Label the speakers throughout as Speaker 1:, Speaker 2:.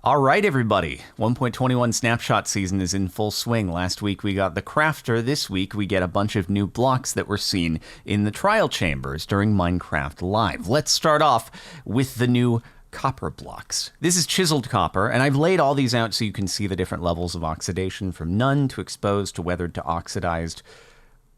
Speaker 1: All right, everybody. 1.21 snapshot season is in full swing. Last week we got the crafter. This week we get a bunch of new blocks that were seen in the trial chambers during Minecraft Live. Let's start off with the new copper blocks. This is chiseled copper, and I've laid all these out so you can see the different levels of oxidation from none to exposed to weathered to oxidized.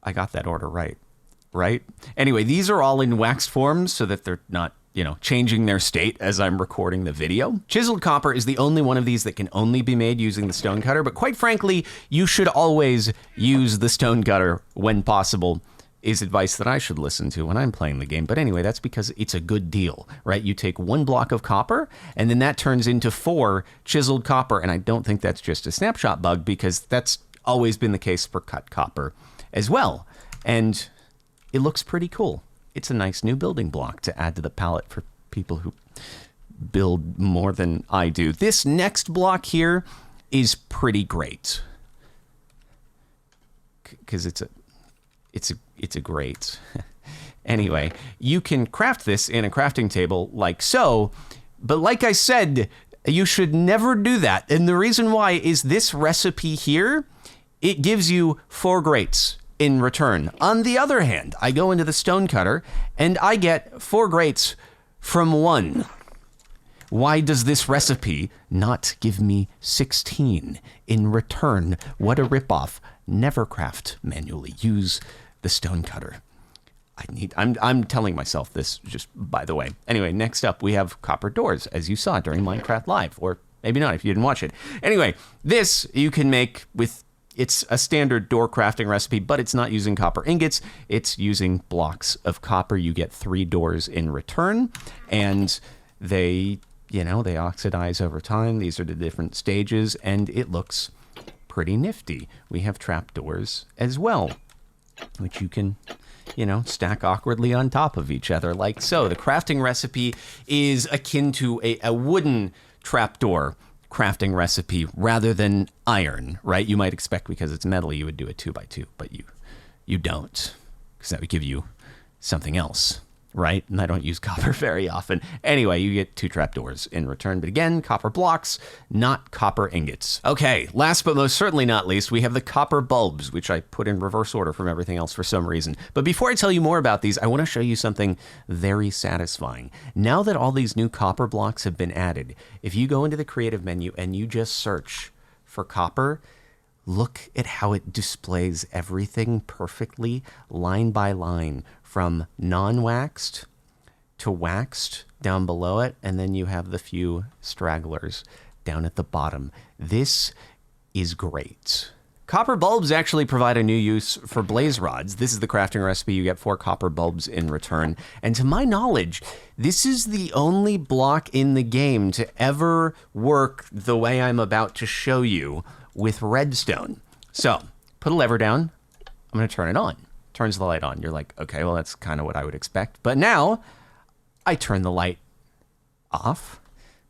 Speaker 1: I got that order right? Anyway, these are all in waxed forms so that they're not changing their state as I'm recording the video. Chiseled copper is the only one of these that can only be made using the stone cutter, but quite frankly, you should always use the stone cutter when possible, is advice that I should listen to when I'm playing the game. But anyway, that's because it's a good deal, right? You take one block of copper, and then that turns into 4 chiseled copper, and I don't think that's just a snapshot bug, because that's always been the case for cut copper as well. And it looks pretty cool. It's a nice new building block to add to the palette for people who build more than I do. This next block here is pretty great because it's a great. Anyway, you can craft this in a crafting table like so, but like I said, you should never do that. And the reason why is this recipe here, it gives you 4 grates in return. On the other hand, I go into the stone cutter and I get 4 grates from 1. Why does this recipe not give me 16 in return? What a ripoff. Never craft manually. Use the stone cutter. I'm telling myself this just by the way. Anyway, next up we have copper doors, as you saw during Minecraft Live, or maybe not if you didn't watch it. Anyway, this you can make with it's a standard door crafting recipe, but it's not using copper ingots. It's using blocks of copper. You get 3 doors in return, and they oxidize over time. These are the different stages, and it looks pretty nifty. We have trapdoors as well, which you can, stack awkwardly on top of each other like so. The crafting recipe is akin to a wooden trapdoor crafting recipe rather than iron, right? You might expect because it's metal you would do a 2x2, but you don't, because that would give you something else, right? And I don't use copper very often. Anyway, you get 2 trapdoors in return, but again, copper blocks, not copper ingots. Okay, last but most certainly not least, we have the copper bulbs, which I put in reverse order from everything else for some reason. But before I tell you more about these, I want to show you something very satisfying. Now that all these new copper blocks have been added, if you go into the creative menu and you just search for copper, look at how it displays everything perfectly, line by line, from non-waxed to waxed down below it, and then you have the few stragglers down at the bottom. This is great. Copper bulbs actually provide a new use for blaze rods. This is the crafting recipe. You get 4 copper bulbs in return. And to my knowledge, this is the only block in the game to ever work the way I'm about to show you with redstone. So, put a lever down. I'm going to turn it on. Turns the light on. You're like, okay, well, that's kind of what I would expect. But now, I turn the light off.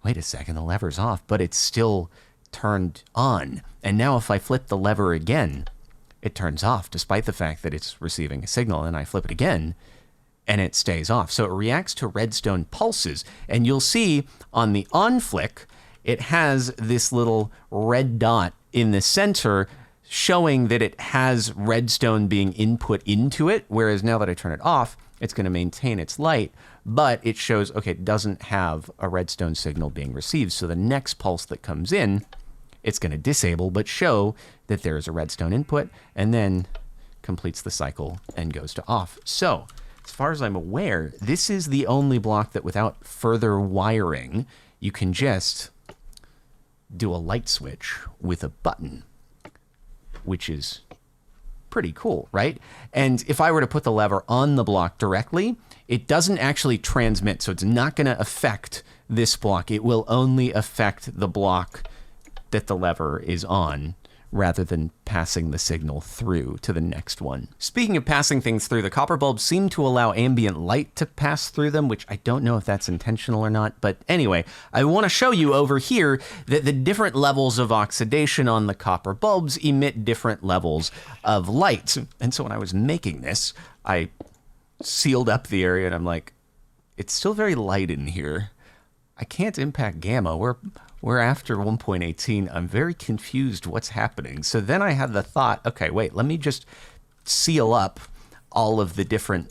Speaker 1: Wait a second, the lever's off, but it's still turned on. And now if I flip the lever again, it turns off, despite the fact that it's receiving a signal. And I flip it again, and it stays off. So it reacts to redstone pulses. And you'll see on the on flick, it has this little red dot in the center showing that it has redstone being input into it, whereas now that I turn it off, it's going to maintain its light, but it shows, okay, it doesn't have a redstone signal being received. So the next pulse that comes in, it's going to disable, but show that there is a redstone input, and then completes the cycle and goes to off. So as far as I'm aware, this is the only block that without further wiring, you can just do a light switch with a button, which is pretty cool, right? And if I were to put the lever on the block directly, it doesn't actually transmit, so it's not going to affect this block. It will only affect the block that the lever is on, rather than passing the signal through to the next one. Speaking of passing things through, the copper bulbs seem to allow ambient light to pass through them, which I don't know if that's intentional or not. But anyway, I want to show you over here that the different levels of oxidation on the copper bulbs emit different levels of light. And so when I was making this, I sealed up the area and I'm like, it's still very light in here. I can't impact gamma. We're We're after 1.18. I'm very confused what's happening. So then I had the thought, okay, wait, let me just seal up all of the different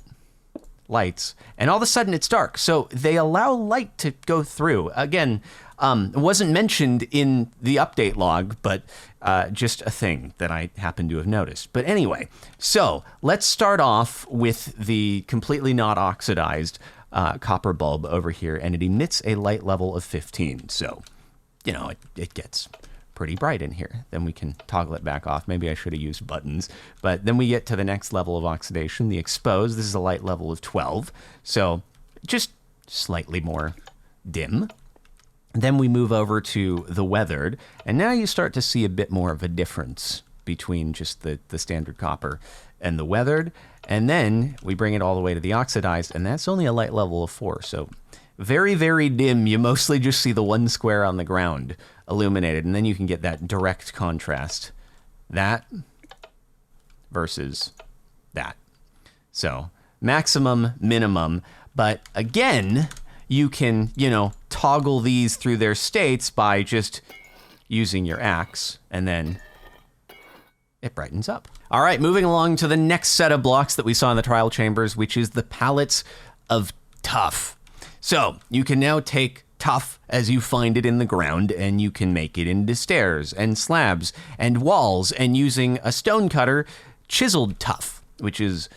Speaker 1: lights, and all of a sudden it's dark. So they allow light to go through. Again, it wasn't mentioned in the update log, but just a thing that I happen to have noticed. But anyway, so let's start off with the completely not oxidized copper bulb over here, and it emits a light level of 15. So, you know, it gets pretty bright in here. Then we can toggle it back off. Maybe I should have used buttons. But then we get to the next level of oxidation, the exposed. This is a light level of 12. So just slightly more dim. Then we move over to the weathered. And now you start to see a bit more of a difference between just the standard copper and the weathered. And then we bring it all the way to the oxidized, and that's only a light level of 4. So very, very dim. You mostly just see the one square on the ground illuminated, and then you can get that direct contrast. That versus that. So maximum, minimum. But again, you can, you know, toggle these through their states by just using your axe, and then it brightens up. All right, moving along to the next set of blocks that we saw in the trial chambers, which is the pallets of Tuff. So you can now take Tuff as you find it in the ground, and you can make it into stairs and slabs and walls, and using a stone cutter, chiseled Tuff, which is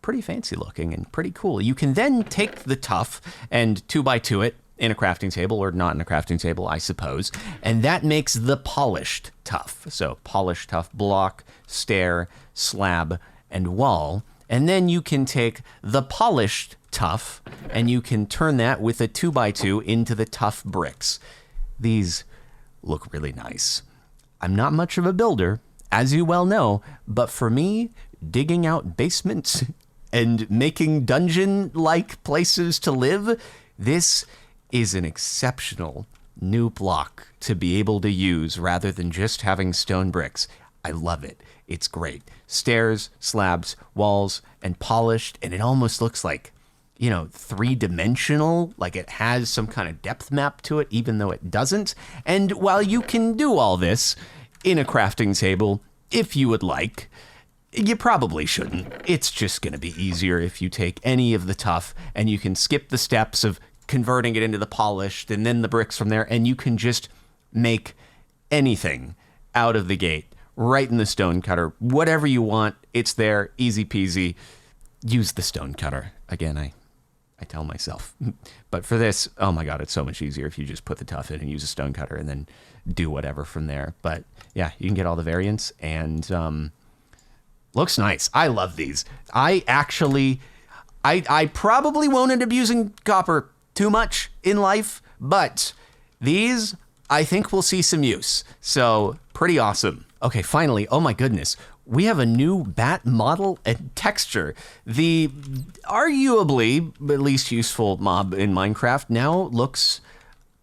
Speaker 1: pretty fancy looking and pretty cool. You can then take the Tuff and 2x2 it in a crafting table, or not in a crafting table, I suppose, and that makes the polished Tuff. So polished Tuff block, stair, slab, and wall. And then you can take the polished Tuff, and you can turn that with a 2x2 into the Tuff bricks. These look really nice. I'm not much of a builder, as you well know, but for me, digging out basements and making dungeon-like places to live, this is an exceptional new block to be able to use rather than just having stone bricks. I love it. It's great. Stairs, slabs, walls, and polished, and it almost looks like, you know, three-dimensional, like it has some kind of depth map to it, even though it doesn't. And while you can do all this in a crafting table, if you would like, you probably shouldn't. It's just going to be easier if you take any of the Tuff, and you can skip the steps of converting it into the polished and then the bricks from there, and you can just make anything out of the gate right in the stone cutter. Whatever you want, it's there, easy peasy. Use the stone cutter. Again, I tell myself. But for this, oh my God, it's so much easier if you just put the Tuff in and use a stone cutter and then do whatever from there. But yeah, you can get all the variants, and looks nice. I love these. I probably won't end up using copper too much in life, but these I think we'll see some use. So pretty awesome. Okay, finally, oh my goodness, we have a new bat model and texture. The arguably least useful mob in Minecraft now looks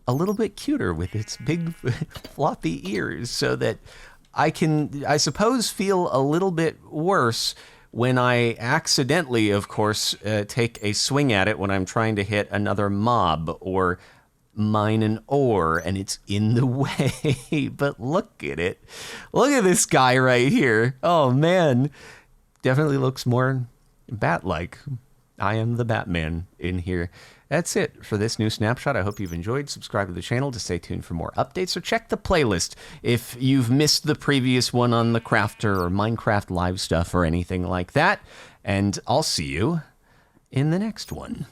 Speaker 1: a little bit cuter with its big floppy ears, so that I can, I suppose, feel a little bit worse when I accidentally, of course, take a swing at it when I'm trying to hit another mob or mine an ore and it's in the way. But look at it. Look at this guy right here. Oh man, definitely looks more bat-like. I am the Batman in here. That's it for this new snapshot. I hope you've enjoyed. Subscribe to the channel to stay tuned for more updates, or check the playlist if you've missed the previous one on the crafter or Minecraft live stuff or anything like that. And I'll see you in the next one.